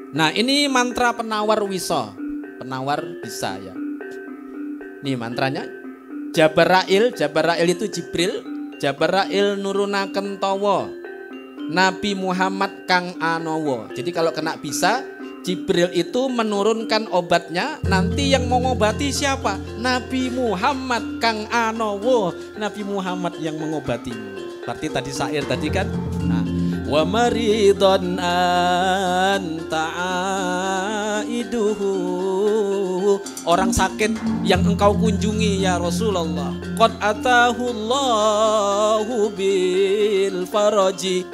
Nah ini mantra penawar wisa, penawar bisa ya. Nih mantranya Jabarail, Jabarail itu Jibril, Jabarail nurunaken tawa Nabi Muhammad kang anowo. Jadi kalau kena bisa, Jibril itu menurunkan obatnya. Nanti yang mau ngobati siapa? Nabi Muhammad kang anowo, Nabi Muhammad yang mengobatimu. Berarti tadi syair tadi kan. Nah, wa maridon anta aiduhu, orang sakit yang engkau kunjungi ya Rasulullah. Qad atahullahu bil faraji.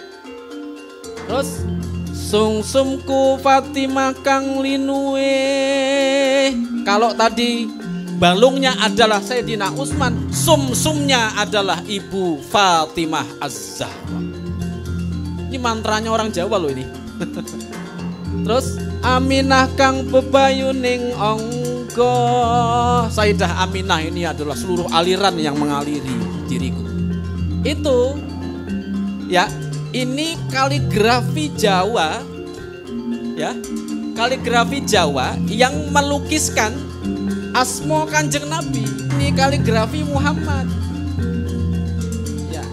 Terus sungsumku Fatimah kang linue. Kalau tadi balungnya adalah Sayyidina Utsman, sumsumnya adalah Ibu Fatimah Az-Zahra. Ini mantranya orang Jawa loh ini. Terus Aminah kang bebayuning onggo. Sayyidah Aminah ini adalah seluruh aliran yang mengaliri diriku. Itu ya, ini kaligrafi Jawa ya, kaligrafi Jawa yang melukiskan asma Kanjeng Nabi. Ini kaligrafi Muhammad ya,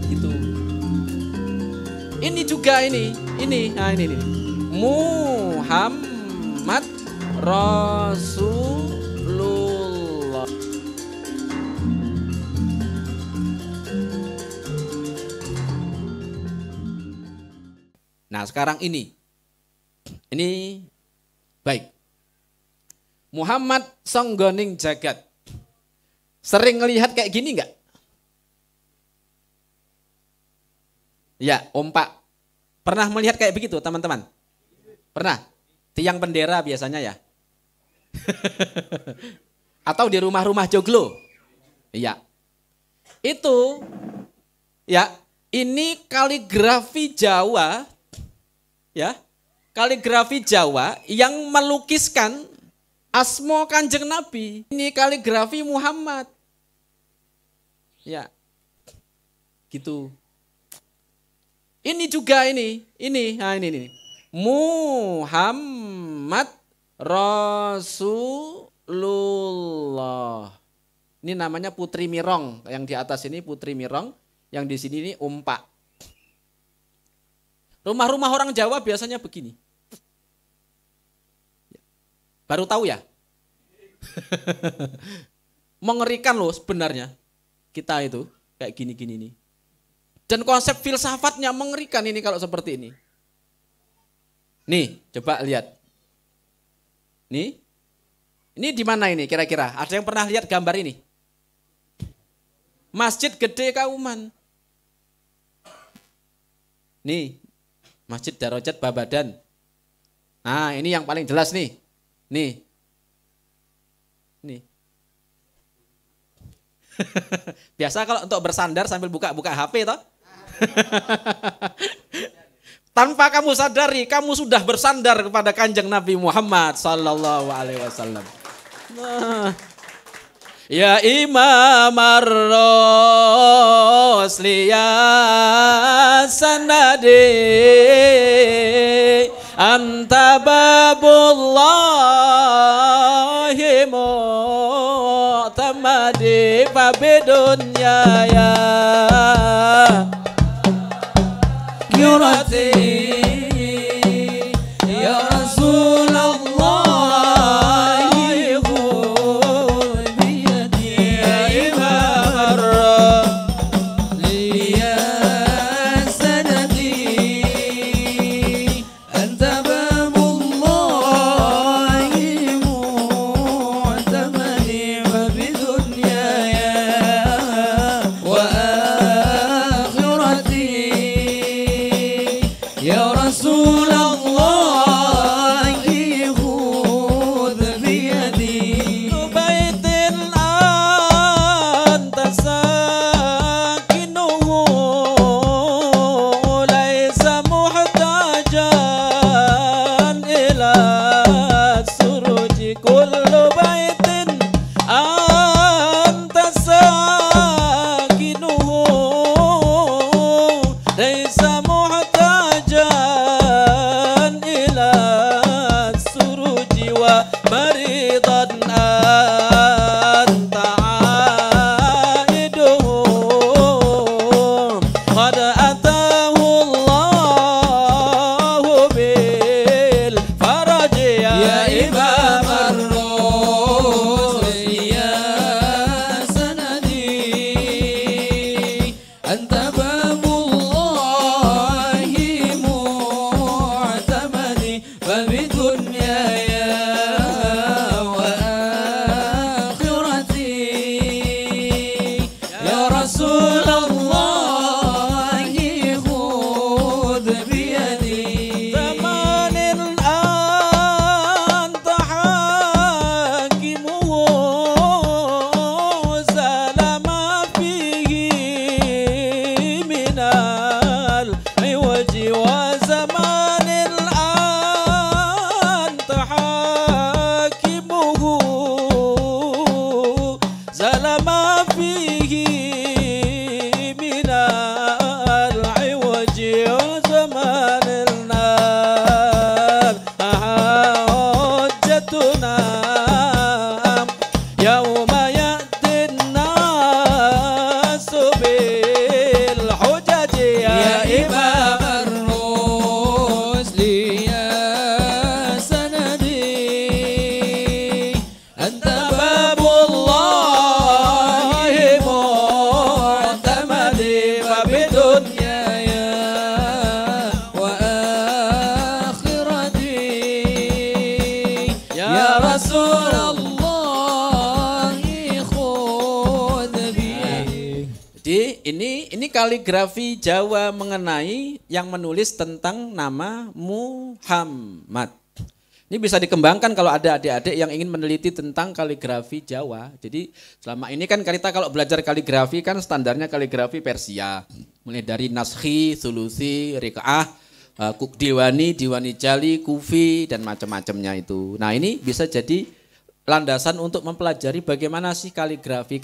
gitu. Ini juga ini nah ini Muhammad Rasulullah. Nah sekarang ini baik. Muhammad songgoning jagat. Sering ngelihat kayak gini enggak? Ya, ompak. Pernah melihat kayak begitu teman-teman? Pernah? Tiang bendera biasanya ya? Atau di rumah-rumah joglo? Iya. Itu ya, ini kaligrafi Jawa ya, kaligrafi Jawa yang melukiskan asma Kanjeng Nabi. Ini kaligrafi Muhammad. Ya. Gitu. Ini juga nah ini. Muhammad Rasulullah. Ini namanya Putri Mirong. Yang di atas ini Putri Mirong, yang di sini ini umpak. Rumah-rumah orang Jawa biasanya begini. Baru tahu ya? Mengerikan loh sebenarnya. Kita itu kayak gini-gini nih. Dan konsep filsafatnya mengerikan ini kalau seperti ini. Nih, coba lihat. Nih. Ini di mana ini kira-kira? Ada yang pernah lihat gambar ini? Masjid Gede Kauman. Nih. Masjid Darajat Babadan. Nah, ini yang paling jelas nih. Nih. Biasa kalau untuk bersandar sambil buka-buka HP toh. Tanpa kamu sadari, kamu sudah bersandar kepada Kanjeng Nabi Muhammad sallallahu alaihi wasallam. Nah. Ya Imam ar-Rusli ya sanadi anta babullahi mu'tamadi fabidunya ya yurati ya Rasulullah. بيدي زمان أنت حاكمه زال ما فيه من العوج وزمان أنت حاكمه زال ما فيه من العوج وزمان النار حجتنا يوم يأتي الناس بالحجج يا إمام الرسل يا سندي أنت باب الله معتمدي فبدنياي وآخرتي يا رسول الله خذ بيدي. Jadi ini kaligrafi Jawa mengenai yang menulis tentang nama Muhammad. Ini bisa dikembangkan kalau ada adik-adik yang ingin meneliti tentang kaligrafi Jawa. Jadi selama ini kan kita kalau belajar kaligrafi kan standarnya kaligrafi Persia. Mulai dari Naskhi, Sulusi, Rikaah, Diwani, Diwani Jali, Kufi dan macam-macamnya itu. Nah ini bisa jadi landasan untuk mempelajari bagaimana sih kaligrafi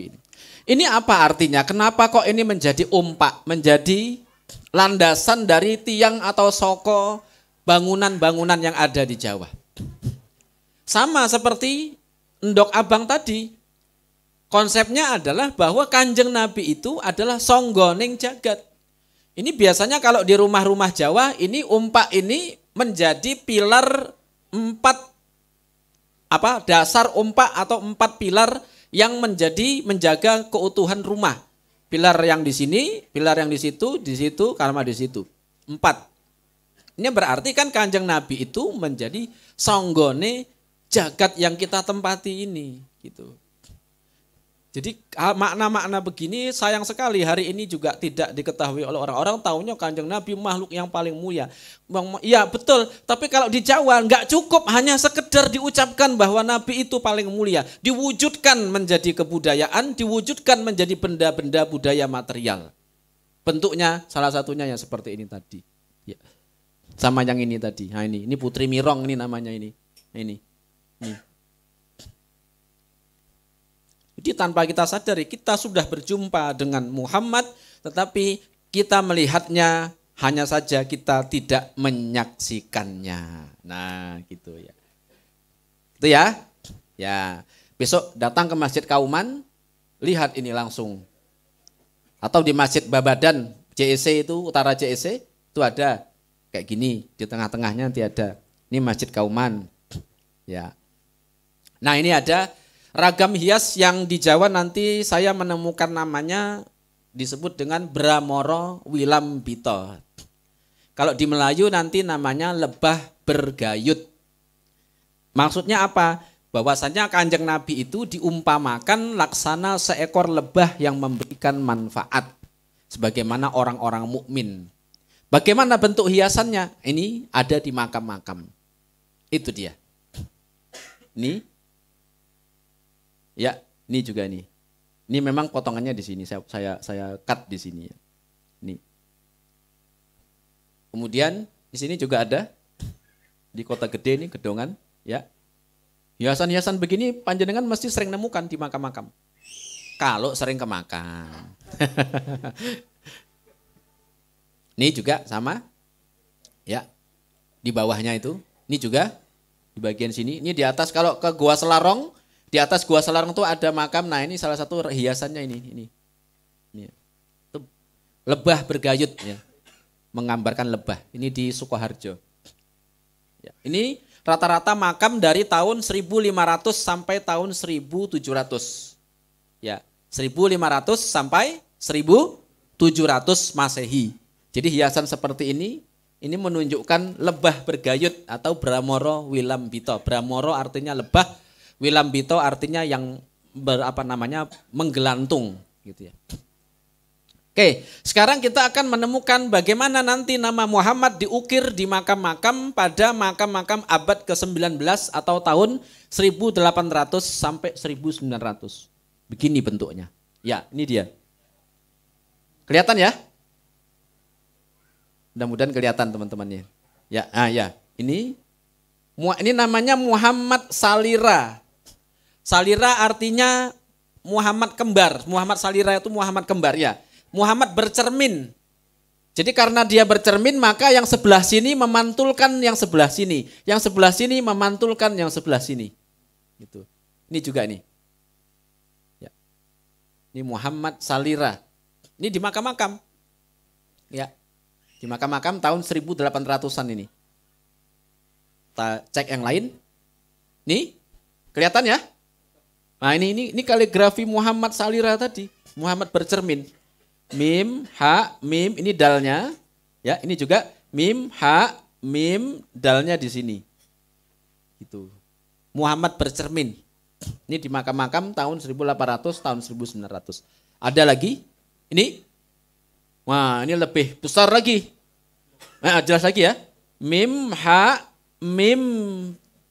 ini. Ini apa artinya? Kenapa kok ini menjadi umpak, menjadi landasan dari tiang atau soko bangunan-bangunan yang ada di Jawa? Sama seperti Endok Abang tadi. Konsepnya adalah bahwa Kanjeng Nabi itu adalah songgoning jagat. Ini biasanya kalau di rumah-rumah Jawa, ini umpak ini menjadi pilar dasar umpak atau 4 pilar yang menjaga keutuhan rumah. Pilar yang di sini, pilar yang di situ, karma di situ. 4. Ini berarti kan Kanjeng Nabi itu menjadi songgone jagat yang kita tempati ini, gitu. Jadi makna-makna begini sayang sekali hari ini juga tidak diketahui oleh orang-orang. Taunya Kanjeng Nabi makhluk yang paling mulia. Iya betul, tapi kalau di Jawa nggak cukup hanya sekedar diucapkan bahwa Nabi itu paling mulia. Diwujudkan menjadi kebudayaan, diwujudkan menjadi benda-benda budaya material. Bentuknya salah satunya yang seperti ini tadi. Ya. Sama yang ini tadi. Nah ini Putri Mirong ini namanya ini. Ini. Jadi tanpa kita sadari kita sudah berjumpa dengan Muhammad, tetapi kita melihatnya hanya saja kita tidak menyaksikannya. Nah gitu ya. Itu ya. Ya. Besok datang ke Masjid Kauman, lihat ini langsung. Atau di Masjid Babadan, JEC itu, Utara JEC, itu ada kayak gini, di tengah-tengahnya nanti ada. Ini Masjid Kauman. Ya. Nah ini ada ragam hias yang di Jawa nanti saya menemukan namanya disebut dengan Bramoro Wilambito. Kalau di Melayu nanti namanya lebah bergayut. Maksudnya apa? Bahwasanya Kanjeng Nabi itu diumpamakan laksana seekor lebah yang memberikan manfaat. Sebagaimana orang-orang mukmin. Bagaimana bentuk hiasannya? Ini ada di makam-makam. Itu dia. Ini. Ya, ini juga nih. Ini memang potongannya di sini. Saya cut di sini. Ini. Kemudian di sini juga ada di Kota Gede ini Gedongan. Ya, hiasan-hiasan begini panjenengan mesti sering nemukan di makam-makam. Kalau sering ke makam. Ini juga sama. Ya, di bawahnya itu. Ini juga di bagian sini. Ini di atas kalau ke Gua Selarong. Di atas Gua Selarong itu ada makam. Nah ini salah satu hiasannya ini. Itu lebah bergayut ya. Menggambarkan lebah. Ini di Sukoharjo. Ya, ini rata-rata makam dari tahun 1500 sampai tahun 1700. Ya, 1500 sampai 1700 Masehi. Jadi hiasan seperti ini menunjukkan lebah bergayut atau Bramoro Wilambito. Bramoro artinya lebah, Wilambito artinya yang menggelantung gitu ya. Oke, sekarang kita akan menemukan bagaimana nanti nama Muhammad diukir di makam-makam pada makam-makam abad ke-19 atau tahun 1800 sampai 1900. Begini bentuknya. Ya, ini dia. Kelihatan ya? Mudah-mudahan kelihatan teman-temannya. Ya, ya. Ini namanya Muhammad Salira. Salira artinya Muhammad kembar. Muhammad Salira itu Muhammad kembar ya. Muhammad bercermin. Jadi karena dia bercermin maka yang sebelah sini memantulkan yang sebelah sini. Yang sebelah sini memantulkan yang sebelah sini. Gitu. Ini juga nih. Ya. Ini Muhammad Salira. Ini di makam-makam. Ya. Di makam-makam tahun 1800-an ini. Kita cek yang lain. Nih. Kelihatan ya? Nah ini kaligrafi Muhammad Salira tadi. Muhammad bercermin. Mim, ha, mim, ini dalnya. Ya, ini juga mim, ha, mim, dalnya di sini. Gitu. Muhammad bercermin. Ini di makam-makam tahun 1800, tahun 1900. Ada lagi? Ini? Wah, ini lebih besar lagi. Nah, jelas lagi ya. Mim, ha, mim,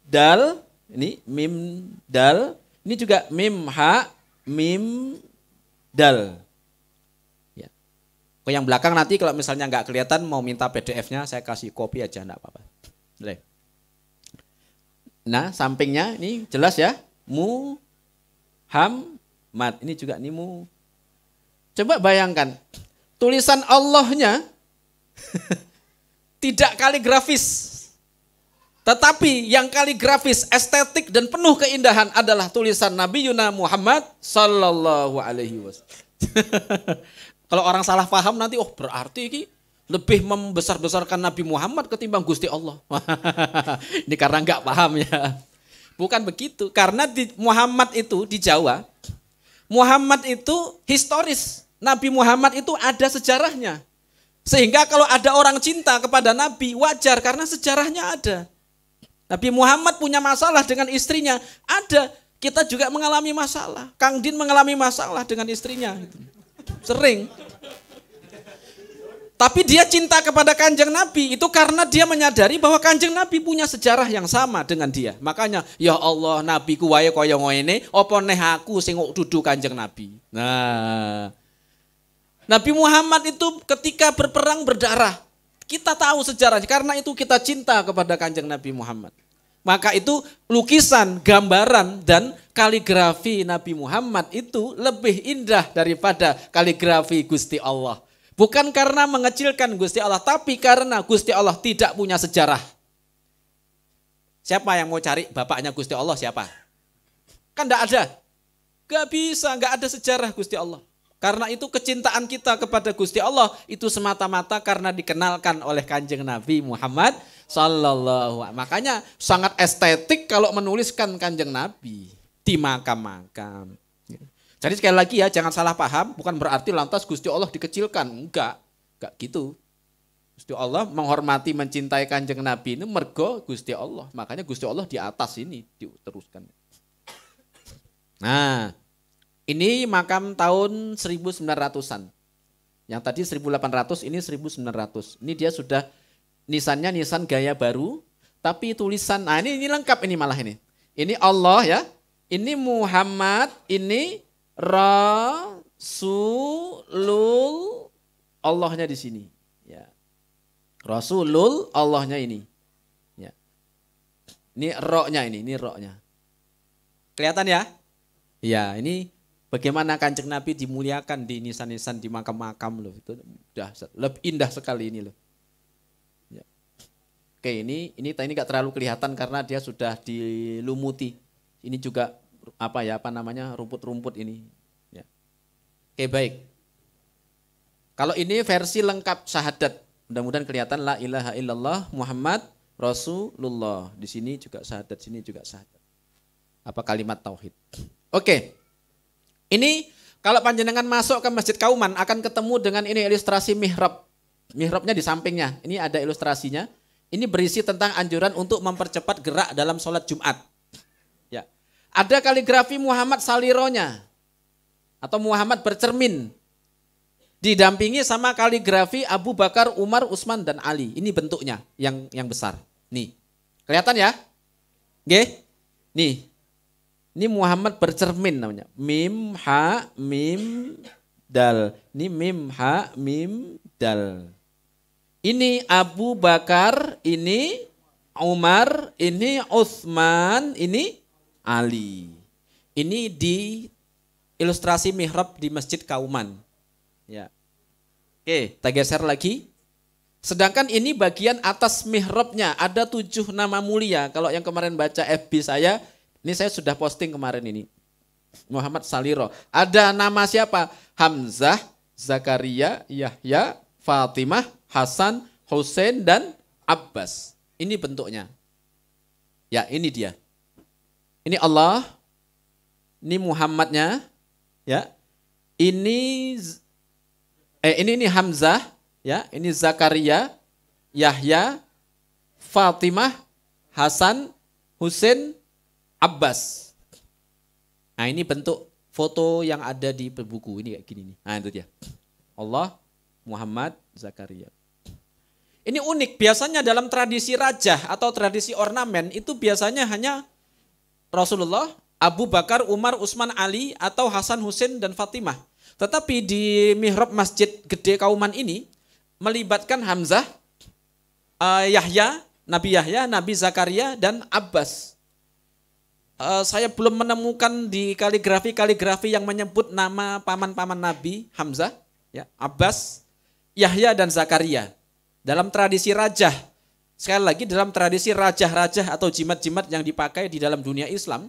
dal. Ini mim, dal. Ini juga mim, ha, mim, dal. Yang belakang nanti kalau misalnya nggak kelihatan mau minta PDF-nya saya kasih kopi aja enggak apa-apa. Nah, sampingnya ini jelas ya. Muhammad. Ini juga nih mu. Coba bayangkan. Tulisan Allahnya tidak kaligrafis. Tetapi yang kaligrafis, estetik dan penuh keindahan adalah tulisan Nabi Yuna Muhammad sallallahu alaihi wasallam. Kalau orang salah paham nanti, oh berarti ini lebih membesar-besarkan Nabi Muhammad ketimbang Gusti Allah. Ini karena enggak paham ya. Bukan begitu, karena di Muhammad itu di Jawa, Muhammad itu historis. Nabi Muhammad itu ada sejarahnya. Sehingga kalau ada orang cinta kepada Nabi, wajar karena sejarahnya ada. Nabi Muhammad punya masalah dengan istrinya, ada. Kita juga mengalami masalah. Kang Din mengalami masalah dengan istrinya. Sering. Tapi dia cinta kepada Kanjeng Nabi itu karena dia menyadari bahwa Kanjeng Nabi punya sejarah yang sama dengan dia. Makanya, ya Allah, Nabi ku wae kaya ngene, apa neh aku sing dudu Kanjeng Nabi. Nah, Nabi Muhammad itu ketika berperang berdarah, kita tahu sejarahnya karena itu kita cinta kepada Kanjeng Nabi Muhammad. Maka itu lukisan, gambaran, dan kaligrafi Nabi Muhammad itu lebih indah daripada kaligrafi Gusti Allah. Bukan karena mengecilkan Gusti Allah, tapi karena Gusti Allah tidak punya sejarah. Siapa yang mau cari bapaknya Gusti Allah siapa? Kan enggak ada. Gak bisa, enggak ada sejarah Gusti Allah. Karena itu kecintaan kita kepada Gusti Allah itu semata-mata karena dikenalkan oleh Kanjeng Nabi Muhammad sallallahu alaihi wasallam. Makanya sangat estetik kalau menuliskan Kanjeng Nabi di makam-makam. Jadi sekali lagi ya, jangan salah paham, bukan berarti lantas Gusti Allah dikecilkan, enggak gitu. Gusti Allah menghormati, mencintai Kanjeng Nabi ini mergo Gusti Allah. Makanya Gusti Allah di atas ini diteruskan. Nah, ini makam tahun 1900-an. Yang tadi 1800, ini 1900. Ini dia sudah nisannya nisan gaya baru, tapi tulisan, nah ini lengkap ini malah ini. Ini Allah ya, ini Muhammad, ini Rasulul, Allahnya di sini. Ya. Rasulul, Allahnya ini. Ya. Ini ro-nya ini ro-nya. Kelihatan ya? Ya, ini bagaimana Kanjeng Nabi dimuliakan di nisan-nisan di makam-makam loh. Itu udah lebih indah sekali ini loh. Ya. Oke, ini enggak terlalu kelihatan karena dia sudah dilumuti. Ini juga rumput-rumput ini. Ya. Oke, baik. Kalau ini versi lengkap syahadat, mudah-mudahan kelihatan la ilaha illallah Muhammad Rasulullah. Di sini juga syahadat, sini juga syahadat. Apa kalimat tauhid. Oke. Ini kalau panjenengan masuk ke Masjid Kauman akan ketemu dengan ini ilustrasi mihrab. Mihrabnya di sampingnya. Ini ada ilustrasinya. Ini berisi tentang anjuran untuk mempercepat gerak dalam sholat Jumat. Ya. Ada kaligrafi Muhammad Salironya atau Muhammad bercermin. Didampingi sama kaligrafi Abu Bakar, Umar, Utsman dan Ali. Ini bentuknya yang besar. Nih. Kelihatan ya? Nggih. Nih. Ini Muhammad bercermin namanya. Mim ha mim dal. Ini mim ha mim dal. Ini Abu Bakar, ini Umar, ini Utsman, ini Ali. Ini di ilustrasi mihrab di Masjid Kauman. Ya. Oke, kita geser lagi. Sedangkan ini bagian atas mihrabnya ada 7 nama mulia. Kalau yang kemarin baca FB saya, ini saya sudah posting kemarin ini. Muhammad Saliro. Ada nama siapa? Hamzah, Zakaria, Yahya, Fatimah, Hasan, Hussein dan Abbas. Ini bentuknya. Ya, ini dia. Ini Allah. Ini Muhammadnya. Ya. Ini Hamzah, ya, ini Zakaria, Yahya, Fatimah, Hasan, Hussein, Abbas. Nah, ini bentuk foto yang ada di buku ini kayak gini nih. Nah, itu dia. Allah, Muhammad, Zakaria. Ini unik, biasanya dalam tradisi raja atau tradisi ornamen itu biasanya hanya Rasulullah, Abu Bakar, Umar, Utsman, Ali atau Hasan, Hussein dan Fatimah. Tetapi di mihrab Masjid Gede Kauman ini melibatkan Hamzah, Yahya, Nabi Zakaria dan Abbas. Saya belum menemukan di kaligrafi yang menyebut nama paman-paman Nabi, Hamzah, ya, Abbas, Yahya dan Zakaria. Dalam tradisi rajah, sekali lagi dalam tradisi rajah-rajah atau jimat-jimat yang dipakai di dalam dunia Islam,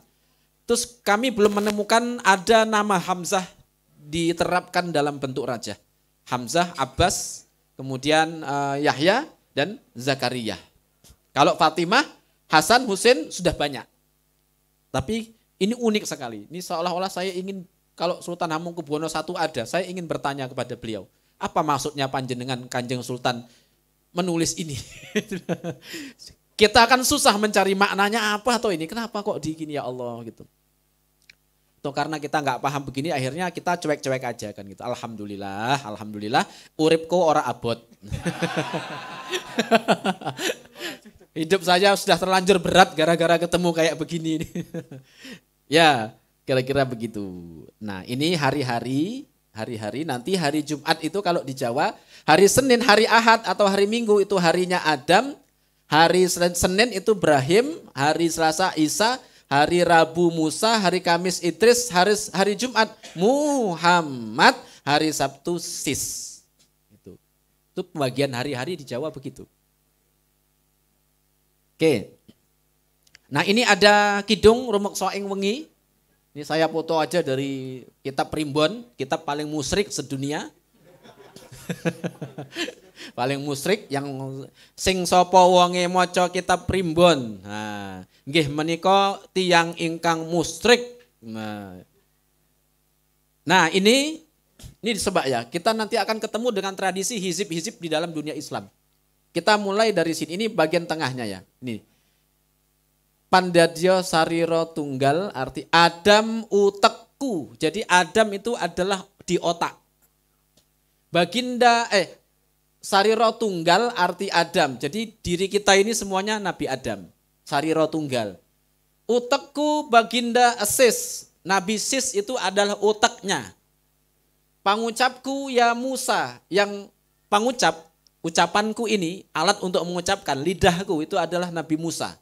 terus kami belum menemukan ada nama Hamzah diterapkan dalam bentuk raja. Hamzah, Abbas, kemudian Yahya dan Zakaria. Kalau Fatimah, Hasan, Hussein sudah banyak. Tapi ini unik sekali. Ini seolah-olah saya ingin, kalau Sultan Hamengkubuwono I ada, saya ingin bertanya kepada beliau, apa maksudnya panjenengan Kanjeng Sultan menulis ini? Kita akan susah mencari maknanya apa atau ini. Kenapa kok digini ya Allah gitu. Karena kita nggak paham begini, akhirnya kita cuek-cuek aja kan gitu. Alhamdulillah, uripku ora abot. Hidup saya sudah terlanjur berat gara-gara ketemu kayak begini. Ya, kira-kira begitu. Nah, ini hari-hari, nanti hari Jumat itu kalau di Jawa, hari Senin, hari Ahad atau hari Minggu itu harinya Adam, hari Senin itu Ibrahim, hari Selasa Isa, hari Rabu Musa, hari Kamis Idris, hari Jumat Muhammad, hari Sabtu Sis. Itu pembagian hari-hari di Jawa begitu. Oke. Nah, ini ada Kidung Rumek Soeng Wengi. Ini saya foto aja dari kitab Primbon, kitab paling musyrik sedunia. Paling musyrik yang sing sapa wonge maca kitab Primbon. Nah, nggih menika tiyang ingkang musyrik. Nah, ini disebak ya. Kita nanti akan ketemu dengan tradisi hizib-hizib di dalam dunia Islam. Kita mulai dari sini, ini bagian tengahnya ya. Ini. Pandadya sarira tunggal arti Adam utekku. Jadi Adam itu adalah di otak. Baginda sarira tunggal arti Adam. Jadi diri kita ini semuanya Nabi Adam. Sarira tunggal. Utekku baginda Sis. Nabi Sis itu adalah otaknya. Pangucapku ya Musa. Yang ucapanku ini alat untuk mengucapkan. Lidahku itu adalah Nabi Musa.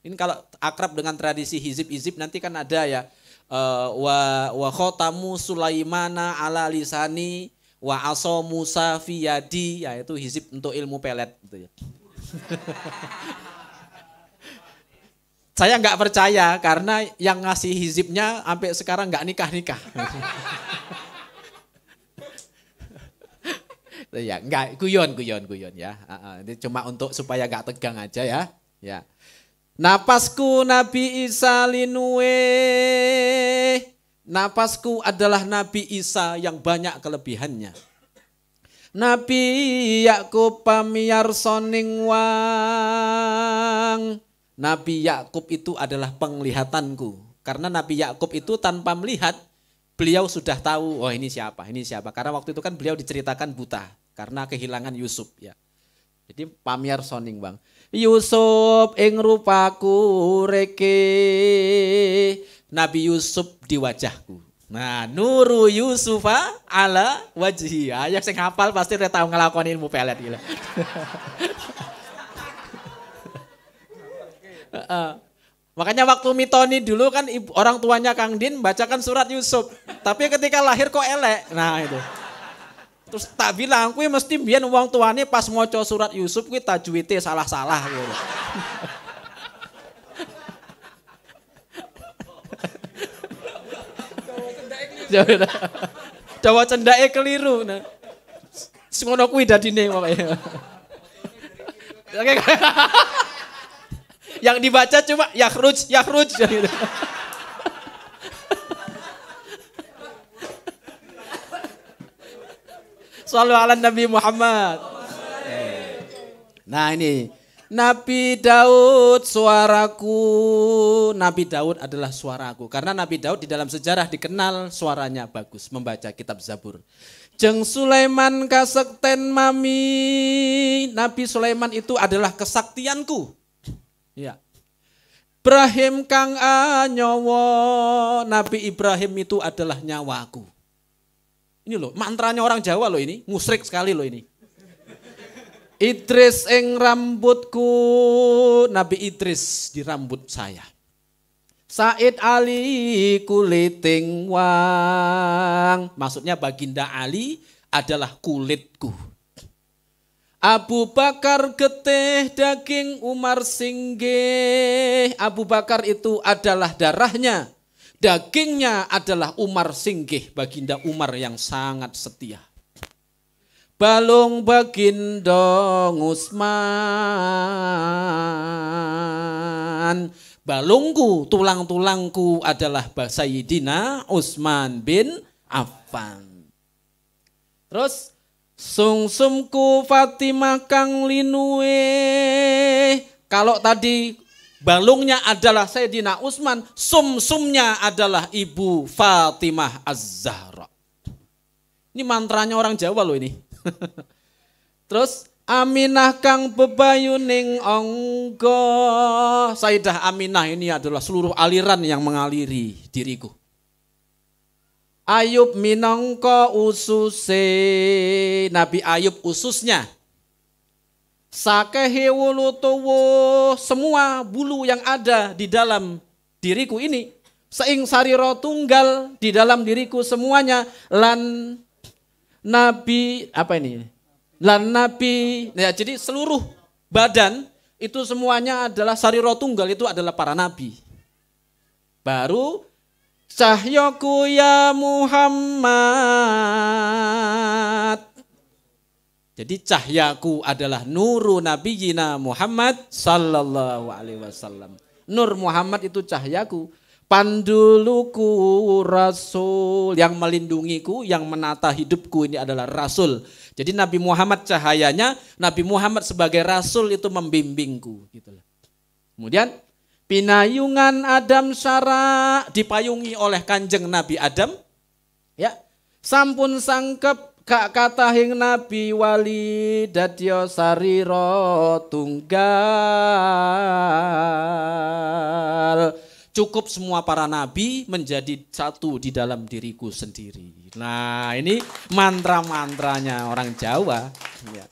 Ini kalau akrab dengan tradisi hizib-hizib nanti kan ada ya. Wa khotamu Sulaimana ala lisani wa aso Musa fi yadi, yaitu hizib untuk ilmu pelet gitu ya. Saya nggak percaya karena yang ngasih hizibnya sampai sekarang nggak nikah-nikah. Ya, enggak, guyon ya. Ini cuma untuk supaya nggak tegang aja ya. Ya. Napasku Nabi Isa linue. Napasku adalah Nabi Isa yang banyak kelebihannya. Nabi Yakub pamiyarsoning wang. Nabi Yakub itu adalah penglihatanku. Karena Nabi Yakub itu tanpa melihat, beliau sudah tahu, oh ini siapa. Karena waktu itu kan beliau diceritakan buta karena kehilangan Yusuf ya. Jadi pamiar soning bang. Yusuf ing rupaku reke, Nabi Yusuf di wajahku. Nah, nuru Yusufa ala wajhi. Yang sing hafal pasti udah tahu ngelakoni ilmu pelet gila. Makanya waktu mitoni dulu kan orang tuanya Kang Din bacakan surat Yusuf. Tapi ketika lahir kok elek. Nah itu. Terus tak bilang, kuwi mesti mbiyen wong tuane pas maca surat Yusuf kuwi tajwite salah-salah gitu. Jawa cendake keliru. Nah. Ngono kuwi dadine pokoke. Yang dibaca cuma yakhruj gitu. Shallu ala Nabi Muhammad. Nah ini Nabi Daud suaraku. Nabi Daud adalah suaraku. Karena Nabi Daud di dalam sejarah dikenal suaranya bagus membaca kitab Zabur. Jeng Sulaiman kasekten mami. Nabi Sulaiman itu adalah kesaktianku. Ya. Ibrahim kang anyawa. Nabi Ibrahim itu adalah nyawaku. Ini loh, mantranya orang Jawa loh ini, musrik sekali loh ini. Idris ing rambutku, Nabi Idris di rambut saya. Said Ali kuliting wang, maksudnya Baginda Ali adalah kulitku. Abu Bakar getih daging Umar singgih, Abu Bakar itu adalah darahnya. Dagingnya adalah Umar singgih, Baginda Umar yang sangat setia. Balung Baginda Utsman. Balungku, tulang-tulangku adalah Sayyidina Utsman bin Affan. Terus sungsumku Fatimah kang linuwe. Kalau tadi balungnya adalah Sayyidina Utsman, sumsumnya adalah Ibu Fatimah Az-Zahra. Ini mantranya orang Jawa loh ini. Terus Aminah kang bebayuning onggo. Sayyidah Aminah ini adalah seluruh aliran yang mengaliri diriku. Ayub minangka ususe, Nabi Ayub ususnya. Sakehe wulutuwu, semua bulu yang ada di dalam diriku ini. Seing sariro tunggal di dalam diriku semuanya. Lan Nabi, apa ini? Lan Nabi, ya, jadi seluruh badan itu semuanya adalah sariro tunggal, itu adalah para nabi. Baru cahyaku ya Muhammad. Jadi cahyaku adalah nuru nabiyina Muhammad sallallahu alaihi wasallam. Nur Muhammad itu cahyaku. Panduluku Rasul, yang melindungiku, yang menata hidupku ini adalah Rasul. Jadi Nabi Muhammad cahayanya, Nabi Muhammad sebagai Rasul itu membimbingku. Gitu. Kemudian pinayungan Adam Syara, dipayungi oleh kanjeng Nabi Adam. Ya, sampun sangkep kak katahing Nabi wali dadya sarira tunggal. Cukup semua para nabi menjadi satu di dalam diriku sendiri. Nah ini mantra-mantranya orang Jawa. Ya.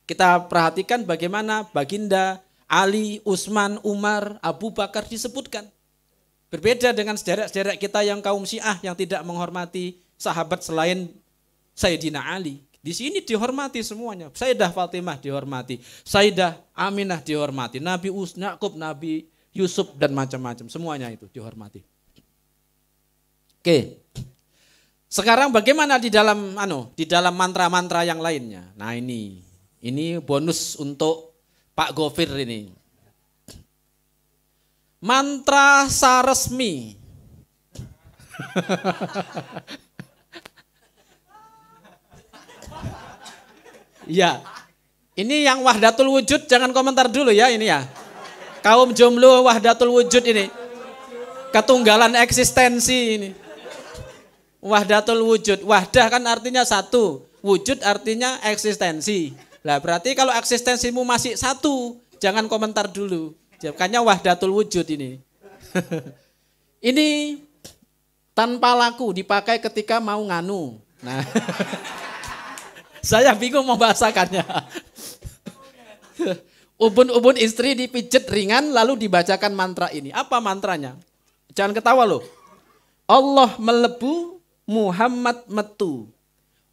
Kita perhatikan bagaimana Baginda Ali, Utsman, Umar, Abu Bakar disebutkan. Berbeda dengan sederek-sederek kita yang kaum Syiah yang tidak menghormati sahabat selain Sayyidina Ali. Di sini dihormati semuanya. Sayyidah Fatimah dihormati, Sayyidah Aminah dihormati, Nabi Yakub, Nabi Yusuf dan macam-macam, semuanya itu dihormati. Oke. Sekarang bagaimana di dalam mantra-mantra yang lainnya? Nah ini bonus untuk Pak Gofir ini. Mantra saresmi. Ya. Ini yang Wahdatul Wujud jangan komentar dulu ya ini ya. Kaum jomblo Wahdatul Wujud ini. Ketunggalan eksistensi ini. Wahdatul wujud. Wahdah kan artinya satu. Wujud artinya eksistensi. Lah berarti kalau eksistensimu masih satu, jangan komentar dulu. Makanya wahdatul wujud ini. Ini tanpa laku dipakai ketika mau nganu. Nah, saya bingung mau bahasakannya. Ubun-ubun istri dipijet ringan lalu dibacakan mantra ini. Apa mantranya? Jangan ketawa loh. Allah melebu, Muhammad metu.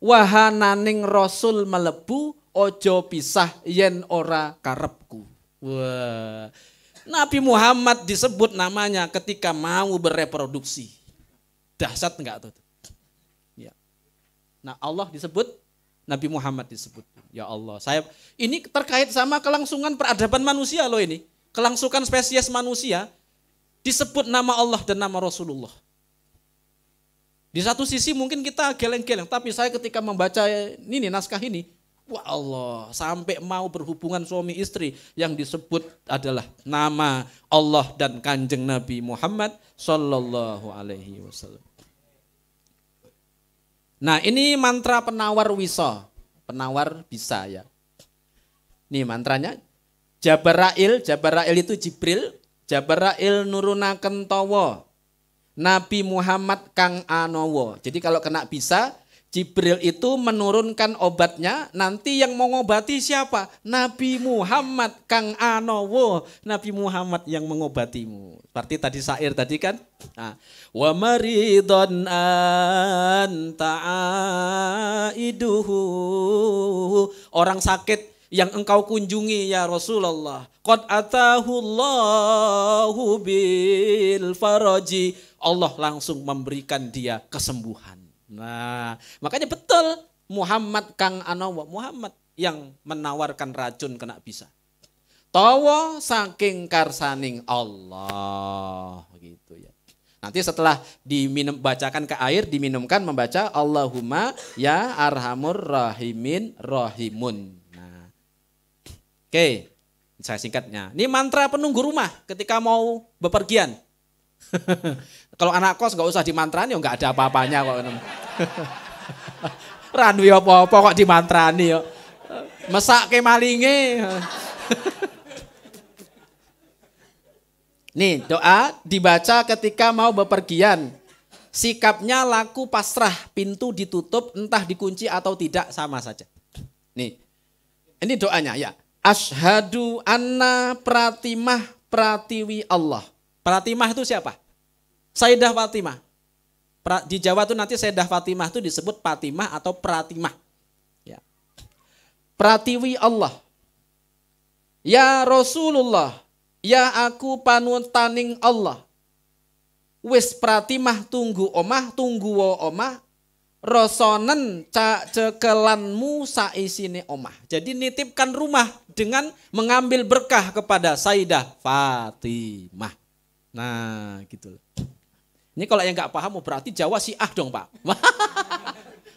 Wahananing Rasul melebu, ojo pisah yen ora karepku. Wah. Nabi Muhammad disebut namanya ketika mau bereproduksi. Dahsyat enggak tuh? Ya. Nah, Allah disebut, Nabi Muhammad disebut. Ya Allah, ini terkait sama kelangsungan peradaban manusia loh ini. Kelangsungan spesies manusia disebut nama Allah dan nama Rasulullah. Di satu sisi mungkin kita geleng-geleng, tapi saya ketika membaca ini naskah ini, wah Allah, sampai mau berhubungan suami istri yang disebut adalah nama Allah dan Kanjeng Nabi Muhammad sallallahu alaihi wasallam. Nah, ini mantra penawar wisa, penawar bisa ya. Nih mantranya, Jabarail itu Jibril, Jabarail nurunaken tawa. Nabi Muhammad kang anowo. Jadi kalau kena bisa, Jibril itu menurunkan obatnya, nanti yang mengobati siapa? Nabi Muhammad kang anowo. Nabi Muhammad yang mengobatimu. Seperti tadi syair tadi kan? Nah, wa maridon anta aiduhu. Orang sakit yang engkau kunjungi ya Rasulullah. Qad atahullahu bil faraji. Allah langsung memberikan dia kesembuhan. Nah, makanya betul Muhammad kang anawa, Muhammad yang menawarkan racun kena bisa. Tawa saking karsaning Allah gitu ya. Nanti setelah bacakan ke air, diminumkan membaca Allahumma ya arhamur rahimin rahimun. Nah. Oke, saya singkatnya. Ini mantra penunggu rumah ketika mau bepergian. Kalau anak kos nggak usah dimantrani, nggak ada apa-apanya kok. Ranwi apa-apa kok dimantrani yo. Mesak ke malinge. Nih doa dibaca ketika mau bepergian. Sikapnya laku pasrah, pintu ditutup, entah dikunci atau tidak sama saja. Nih, ini doanya ya. Asyhadu anna pratimah pratiwi Allah. Pratimah itu siapa? Sayyidah Fatimah. Di Jawa tuh nanti Sayyidah Fatimah itu disebut Fatimah atau Pratimah. Ya. Pratiwi Allah. Ya Rasulullah, ya aku panuttaning Allah. Wis Pratimah tunggu omah, tunggu wo omah. Rosonen cak cekelanmu saisine omah. Jadi nitipkan rumah dengan mengambil berkah kepada Sayyidah Fatimah. Nah, gitu. Ini kalau yang nggak paham berarti Jawa Syiah dong Pak.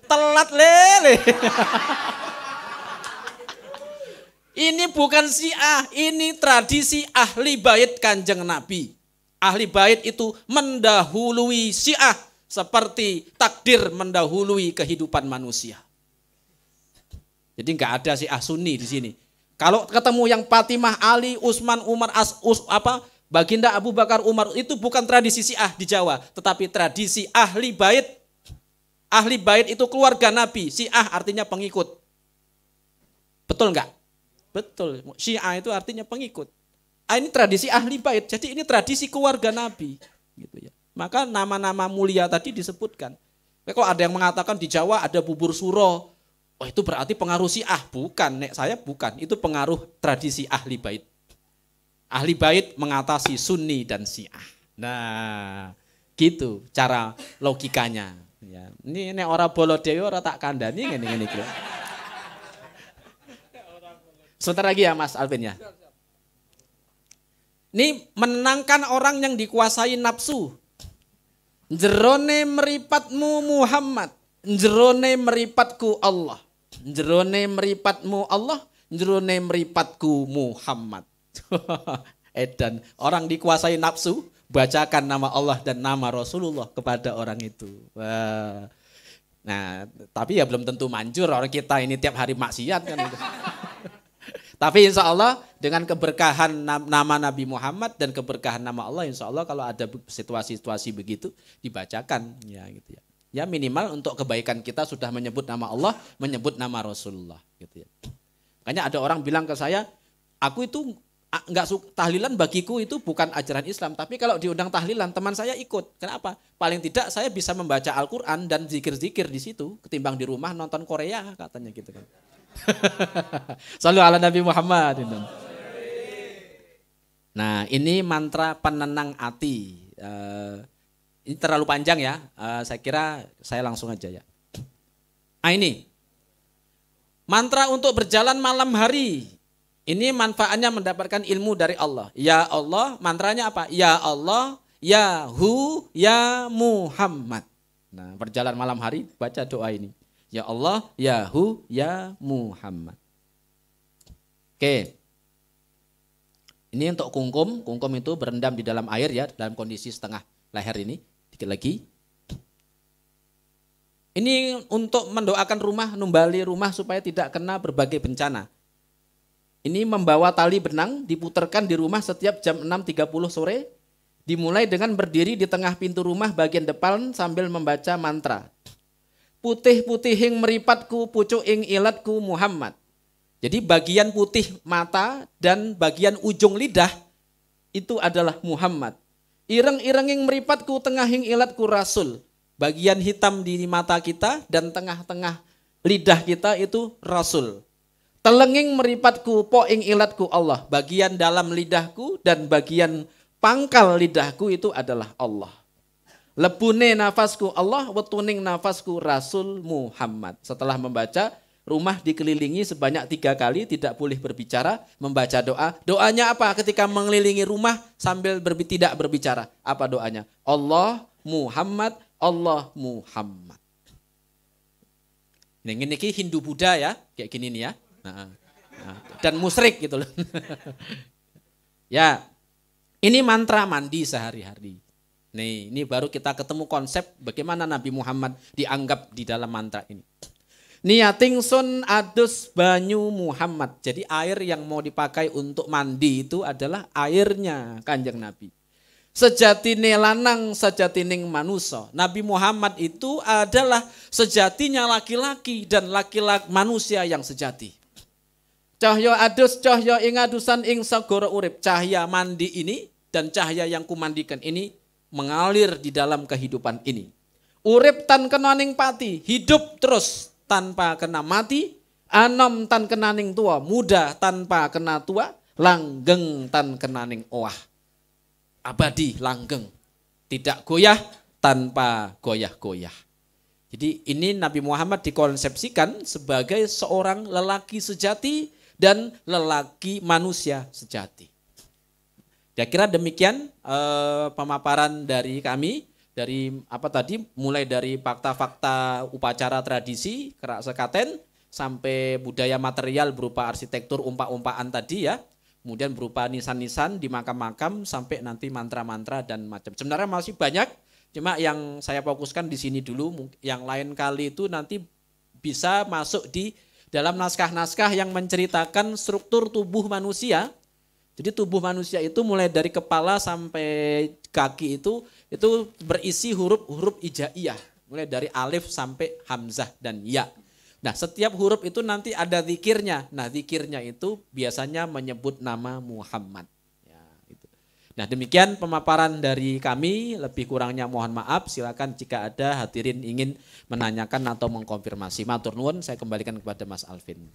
Telat lele. Ini bukan Syiah, ini tradisi ahli bait Kanjeng Nabi. Ahli bait itu mendahului Syiah seperti takdir mendahului kehidupan manusia. Jadi nggak ada Syiah Sunni di sini. Kalau ketemu yang Fatimah, Ali, Utsman, Umar, Baginda Abu Bakar, Umar, itu bukan tradisi Syiah di Jawa, tetapi tradisi ahli bait. Ahli bait itu keluarga Nabi, Syiah artinya pengikut. Betul enggak? Betul, Syiah itu artinya pengikut. Ini tradisi ahli bait, jadi ini tradisi keluarga Nabi. Gitu ya. Maka nama-nama mulia tadi disebutkan. Kalau ada yang mengatakan di Jawa ada bubur suro, oh itu berarti pengaruh Syiah. Bukan, nek saya bukan, itu pengaruh tradisi ahli bait. Ahli bait mengatasi Sunni dan Syiah. Nah, gitu cara logikanya. Ya, ini nek ora bolo dhewe ora tak kandhani ngene-ngene iki. Sebentar lagi ya Mas Alvin ya. Ini menenangkan orang yang dikuasai nafsu. Jerone meripatmu Muhammad, jerone meripatku Allah. Jerone meripatmu Allah, jerone meripatku Muhammad. Edan, orang dikuasai nafsu, bacakan nama Allah dan nama Rasulullah kepada orang itu. Wah. Nah, tapi ya belum tentu manjur orang kita ini tiap hari maksiat kan itu. Tapi insya Allah dengan keberkahan nama Nabi Muhammad dan keberkahan nama Allah, insya Allah kalau ada situasi-situasi begitu dibacakan ya gitu ya. Ya minimal untuk kebaikan kita sudah menyebut nama Allah, menyebut nama Rasulullah gitu ya. Makanya ada orang bilang ke saya, aku itu enggak suka tahlilan, bagiku itu bukan ajaran Islam, tapi kalau diundang tahlilan teman saya ikut. Kenapa? Paling tidak saya bisa membaca Al-Qur'an dan zikir-zikir di situ ketimbang di rumah nonton Korea katanya gitu kan. Shallu ala Nabi Muhammad. Nah, ini mantra penenang hati. Ini terlalu panjang ya. Saya kira saya langsung aja ya. Nah, ini mantra untuk berjalan malam hari. Ini manfaatnya mendapatkan ilmu dari Allah. Ya Allah, mantranya apa? Ya Allah, Ya Hu, Ya Muhammad. Nah, berjalan malam hari baca doa ini. Ya Allah, Ya Hu, Ya Muhammad. Oke. Ini untuk kungkum. Kungkum itu berendam di dalam air ya, dalam kondisi setengah leher ini. Dikit lagi. Ini untuk mendoakan rumah, numbali rumah supaya tidak kena berbagai bencana. Ini membawa tali benang, diputarkan di rumah setiap jam 6.30 sore. Dimulai dengan berdiri di tengah pintu rumah bagian depan sambil membaca mantra. Putih-putihing meripatku, pucuk ing ilatku Muhammad. Jadi bagian putih mata dan bagian ujung lidah itu adalah Muhammad. Ireng-irenging meripatku, tengahing ilatku Rasul. Bagian hitam di mata kita dan tengah-tengah lidah kita itu Rasul. Telenging meripatku, poing ilatku Allah. Bagian dalam lidahku dan bagian pangkal lidahku itu adalah Allah. Lebune nafasku Allah, wetuning nafasku Rasul Muhammad. Setelah membaca, rumah dikelilingi sebanyak 3 kali, tidak boleh berbicara, membaca doa. Doanya apa ketika mengelilingi rumah sambil tidak berbicara? Apa doanya? Allah Muhammad, Allah Muhammad. Ini Hindu Buddha ya, kayak gini nih ya. Dan musyrik gitu loh. Ya, ini mantra mandi sehari-hari. Nih, ini baru kita ketemu konsep bagaimana Nabi Muhammad dianggap di dalam mantra ini. Niating sun adus banyu Muhammad. Jadi air yang mau dipakai untuk mandi itu adalah airnya Kanjeng Nabi. Sejatine lanang, sejatining manusia. Nabi Muhammad itu adalah sejatinya laki-laki dan laki-laki manusia yang sejati. Cahya adus, cahya ing adusan ing sagara urip. Cahaya mandi ini dan cahaya yang kumandikan ini mengalir di dalam kehidupan ini. Urip tan kenaning pati, hidup terus tanpa kena mati. Anom tan kenaning tua, muda tanpa kena tua. Langgeng tan kenaning owah. Abadi langgeng, tidak goyah tanpa goyah-goyah. Jadi ini Nabi Muhammad dikonsepsikan sebagai seorang lelaki sejati dan lelaki manusia sejati. Kira-kira demikian pemaparan dari kami, dari apa tadi, mulai dari fakta-fakta upacara tradisi kerak sekaten sampai budaya material berupa arsitektur umpak-umpakan tadi ya. Kemudian berupa nisan-nisan di makam-makam sampai nanti mantra-mantra dan macam. Sebenarnya masih banyak, cuma yang saya fokuskan di sini dulu. Yang lain kali itu nanti bisa masuk di dalam naskah-naskah yang menceritakan struktur tubuh manusia. Jadi tubuh manusia itu mulai dari kepala sampai kaki itu berisi huruf-huruf hijaiyah. Mulai dari alif sampai hamzah dan ya. Nah, setiap huruf itu nanti ada zikirnya. Nah, zikirnya itu biasanya menyebut nama Muhammad. Ya, itu. Nah, demikian pemaparan dari kami. Lebih kurangnya mohon maaf. Silakan jika ada hadirin ingin menanyakan atau mengkonfirmasi. Matur nuwun, saya kembalikan kepada Mas Alvin.